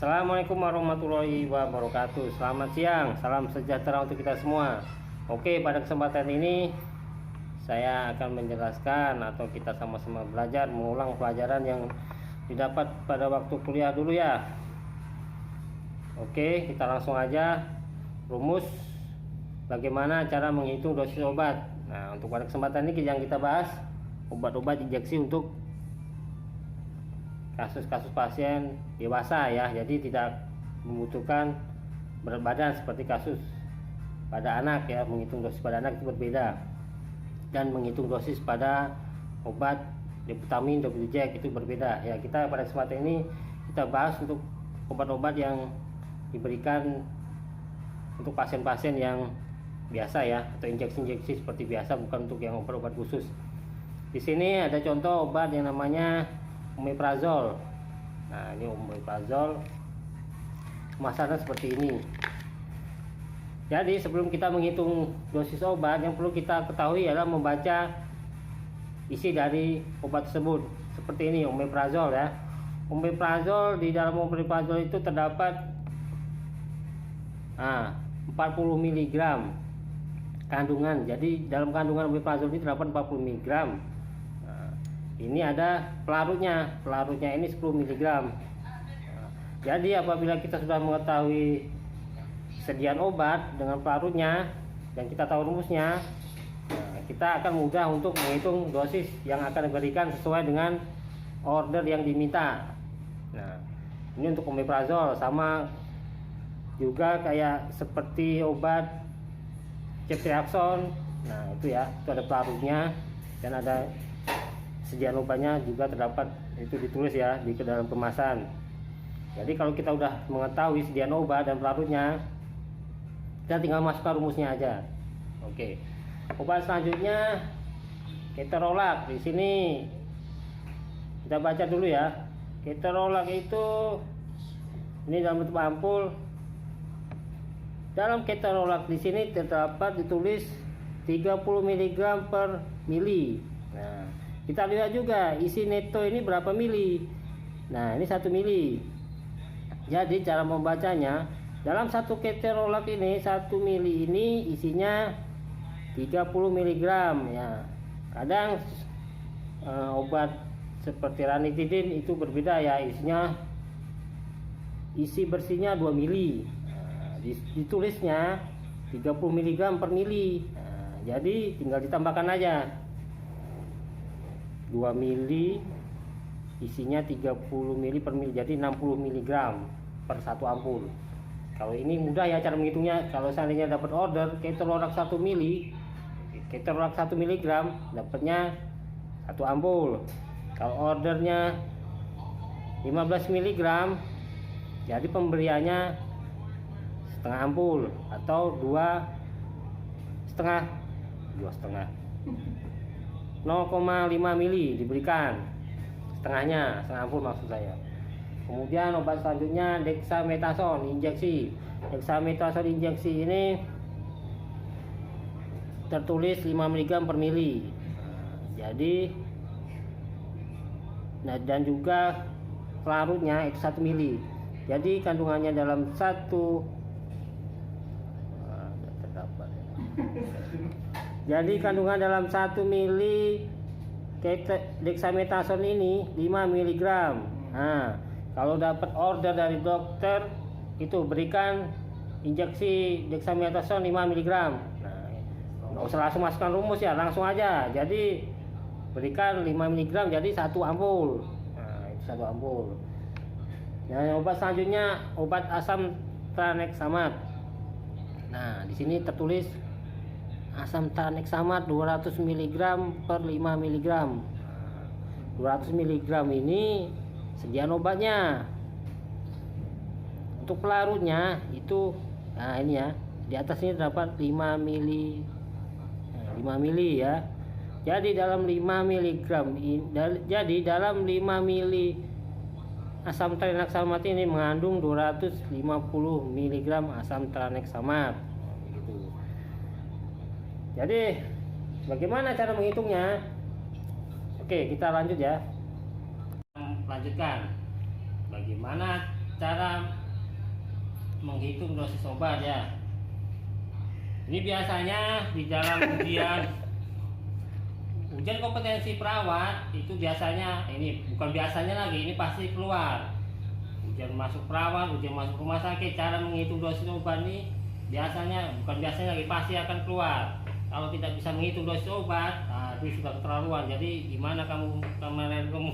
Assalamualaikum warahmatullahi wabarakatuh. Selamat siang, salam sejahtera untuk kita semua. Oke, pada kesempatan ini saya akan menjelaskan atau kita sama-sama belajar mengulang pelajaran yang didapat pada waktu kuliah dulu ya. Oke, kita langsung aja rumus bagaimana cara menghitung dosis obat. Nah, untuk pada kesempatan ini yang kita bahas obat-obat injeksi untuk kasus-kasus pasien dewasa ya, jadi tidak membutuhkan berat badan seperti kasus pada anak ya. Menghitung dosis pada anak itu berbeda, dan menghitung dosis pada obat Deputamin, Doptejack itu berbeda ya. Kita pada kesempatan ini kita bahas untuk obat-obat yang diberikan untuk pasien-pasien yang biasa ya, atau injeksi-injeksi seperti biasa, bukan untuk yang obat-obat khusus. Di sini ada contoh obat yang namanya omeprazol. Nah, ini omeprazol kemasannya seperti ini. Jadi sebelum kita menghitung dosis obat, yang perlu kita ketahui adalah membaca isi dari obat tersebut. Seperti ini omeprazol ya. Omeprazol, di dalam omeprazol itu terdapat 40 mg kandungan. Jadi dalam kandungan omeprazol ini terdapat 40 mg. Ini ada pelarutnya ini 10 mg. Jadi apabila kita sudah mengetahui sediaan obat dengan pelarutnya dan kita tahu rumusnya, kita akan mudah untuk menghitung dosis yang akan diberikan sesuai dengan order yang diminta. Nah, ini untuk omeprazol sama juga kayak seperti obat ceftriaxone. Nah, itu ya, itu ada pelarutnya dan ada sediaan obatnya juga terdapat, itu ditulis ya di dalam kemasan. Jadi kalau kita udah mengetahui sediaan obat dan pelarutnya, kita tinggal masukkan rumusnya aja. Oke. Obat selanjutnya ketorolac. Di sini kita baca dulu ya. Ketorolac itu ini dalam bentuk ampul. Dalam ketorolac di sini terdapat ditulis 30 mg per mili. Nah, kita lihat juga isi neto ini berapa mili. Nah, ini 1 mili. Jadi cara membacanya, dalam satu ketorolac ini 1 mili ini isinya 30 mg ya. Kadang obat seperti ranitidin itu berbeda ya, isi bersihnya 2 mili. Nah, ditulisnya 30 mg per mili. Nah, jadi tinggal ditambahkan aja 2 mili, isinya 30 mili per mili, jadi 60 mg per satu ampul. Kalau ini mudah ya cara menghitungnya. Kalau seandainya dapat order ketorolac 1 mili, ketorolac 1 mg dapatnya 1 ampul. Kalau ordernya 15 mg, jadi pemberiannya setengah ampul atau 2,5 mili diberikan, setengahnya, setengah ampul maksud saya. Kemudian obat selanjutnya dexamethasone injeksi. Dexamethasone injeksi ini tertulis 5 mg per mili. Jadi dan juga pelarutnya itu 1 mili. Jadi kandungannya dalam jadi kandungan dalam 1 mili dexamethasone ini 5 mg. Nah, kalau dapat order dari dokter itu berikan injeksi dexamethasone 5 mg. Nah, nggak usah langsung masukkan rumus ya, langsung aja. Jadi berikan 5 mg jadi 1 ampul. Nah, itu 1 ampul. Nah, obat selanjutnya obat asam tranexamat. Nah, di sini tertulis asam tranexamat 200 mg per 5 mg. 200 mg ini sediaan obatnya. Untuk pelarutnya itu, nah ini ya, di atas ini terdapat 5 mili. Nah, 5 mili ya. Jadi dalam 5 mg jadi dalam 5 mili asam tranexamat ini mengandung 250 mg asam tranexamat. Jadi bagaimana cara menghitungnya? Oke, kita lanjut ya. Lanjutkan bagaimana cara menghitung dosis obat ya. Ini biasanya di dalam ujian kompetensi perawat itu biasanya, ini bukan biasanya lagi, ini pasti keluar. Ujian masuk perawat, ujian masuk rumah sakit, cara menghitung dosis obat ini biasanya, bukan biasanya lagi, pasti akan keluar. Kalau tidak bisa menghitung dosis obat, nah, itu sudah keterlaluan. Jadi gimana kamu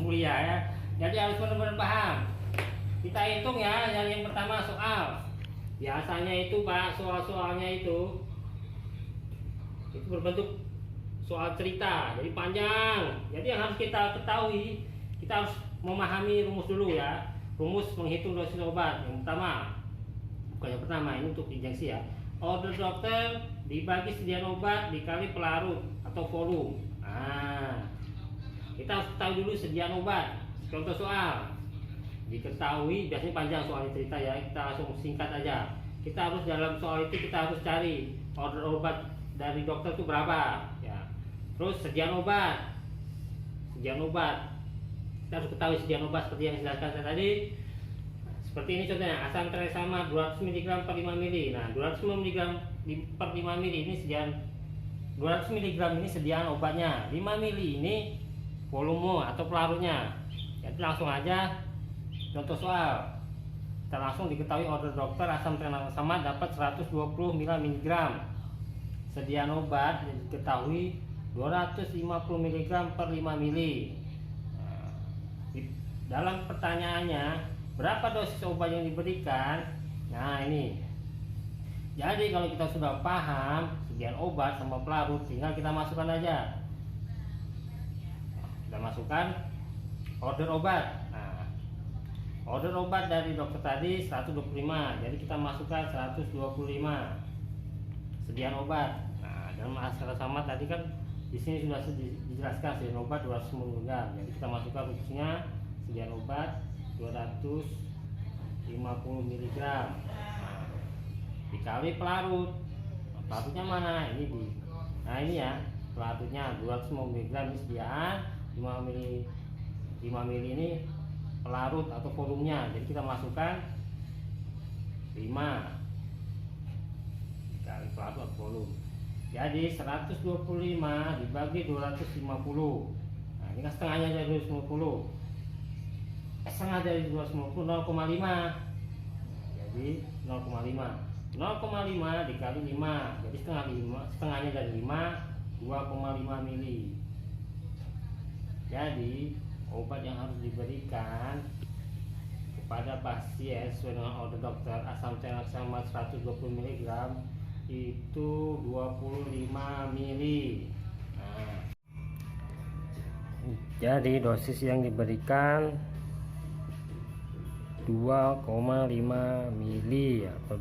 kuliah ya? Jadi harus benar-benar paham. Kita hitung ya, yang pertama soal. Biasanya itu Pak, soal-soalnya itu berbentuk soal cerita, jadi panjang. Jadi yang harus kita ketahui, kita harus memahami rumus dulu ya. Rumus menghitung dosis obat. Yang pertama, bukan yang pertama, ini untuk injeksi ya. Order dokter dibagi sediaan obat dikali pelarut atau volume. Nah, kita harus tahu dulu sediaan obat. Contoh soal diketahui, biasanya panjang soalnya cerita ya, kita langsung singkat aja. Kita harus dalam soal itu kita harus cari order obat dari dokter itu berapa ya. Terus sediaan obat, kita harus ketahui sediaan obat seperti yang dijelaskan saya tadi. Seperti ini contohnya, asam tresama 200 mg per 5 ml. Nah, 200 mg per 5 ml ini sediaan, 200 mg ini sediaan obatnya, 5 ml ini volume atau pelarutnya. Jadi langsung aja contoh soal, kita langsung diketahui order dokter asam tresama dapat 120 mg. Sediaan obat diketahui 250 mg per 5 ml. Nah, dalam pertanyaannya berapa dosis obat yang diberikan? Nah ini. Jadi kalau kita sudah paham sediaan obat sama pelarut, tinggal kita masukkan aja. Kita masukkan order obat. Nah, order obat dari dokter tadi 125, jadi kita masukkan 125 sediaan obat. Nah, dalam asal sama tadi kan di sini sudah dijelaskan sediaan obat 200 mg. Jadi kita masukkan rumusnya, sediaan obat 250 mg. Nah, dikali pelarut. Nah, pelarutnya mana? Ini di. Nah, ini ya, pelarutnya 200 mg ini sediaan, 5 ml ini pelarut atau volumenya. Jadi kita masukkan 5 dikali pelarut atau volume. Jadi 125 dibagi 250. Nah, ini kan setengahnya dari 250. Setengah dari 250 0,5. Jadi 0,5 dikali 5. Jadi setengahnya dari 5 2,5 mili. Jadi obat yang harus diberikan kepada pasien sesuai dengan order dokter asam tresama 120 mg itu 25 mili. Nah, jadi dosis yang diberikan 2,5 mili atau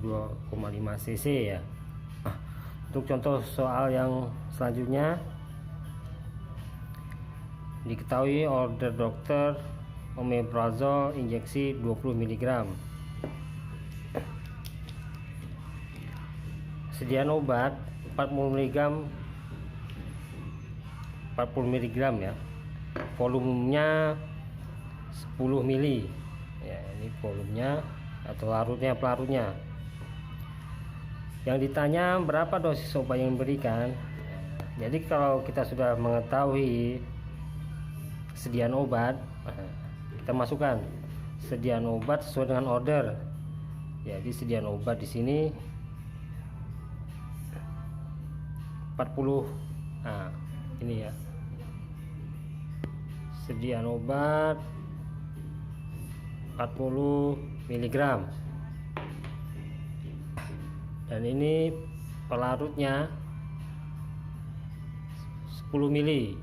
2,5 cc ya. Untuk contoh soal yang selanjutnya, diketahui order dokter omeprazol injeksi 20 mg. Sediaan obat 40 mg ya. Volumenya 10 mili. Ya, ini volumenya atau pelarutnya. Yang ditanya berapa dosis obat yang diberikan. Jadi kalau kita sudah mengetahui sediaan obat, kita masukkan sediaan obat sesuai dengan order. Jadi sediaan obat di sini 40. Nah, ini ya. Sediaan obat 40 mg. Dan ini pelarutnya 10 mili.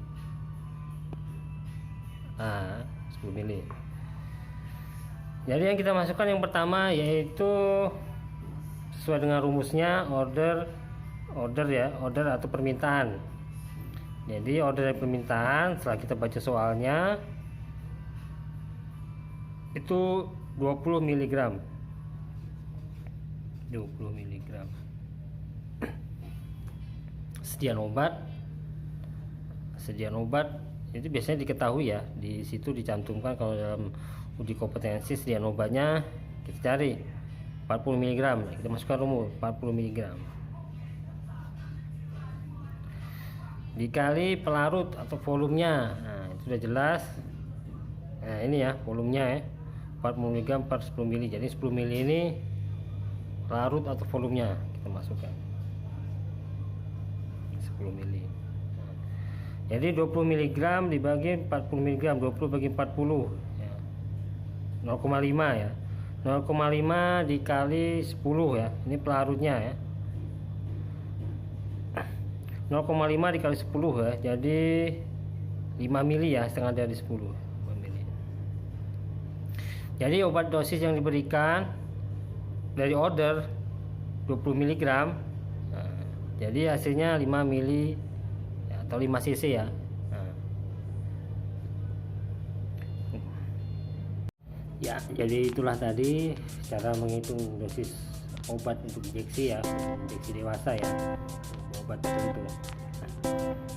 Nah, 10 mili. Jadi yang kita masukkan yang pertama yaitu sesuai dengan rumusnya order atau permintaan. Jadi order dari permintaan setelah kita baca soalnya itu 20 mg. 20 mg. Sediaan obat itu biasanya diketahui ya, di situ dicantumkan kalau dalam uji kompetensi sediaan obatnya kita cari 40 mg. Kita masukkan rumus 40 mg dikali pelarut atau volumenya. Nah, itu sudah jelas. Nah, ini ya volumenya ya, 40 mg per 10 ml. Jadi 10 ml ini larut atau volumenya, kita masukkan 10 ml. Jadi 20 mg dibagi 40 mg, 20 bagi 40 ya, 0,5 ya, 0,5 dikali 10 ya, ini pelarutnya ya, 0,5 dikali 10 ya, jadi 5 mili ya, setengah dari 10 mili. Jadi obat dosis yang diberikan dari order 20 mg, nah, jadi hasilnya 5 mili ya, atau 5 cc ya. Nah. Ya, jadi itulah tadi cara menghitung dosis obat untuk injeksi ya, injeksi dewasa ya, obat tertentu.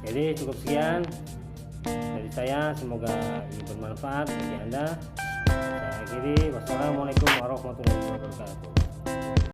Jadi cukup sekian dari saya, semoga ini bermanfaat bagi Anda. Saya akhiri, wassalamualaikum warahmatullahi wabarakatuh.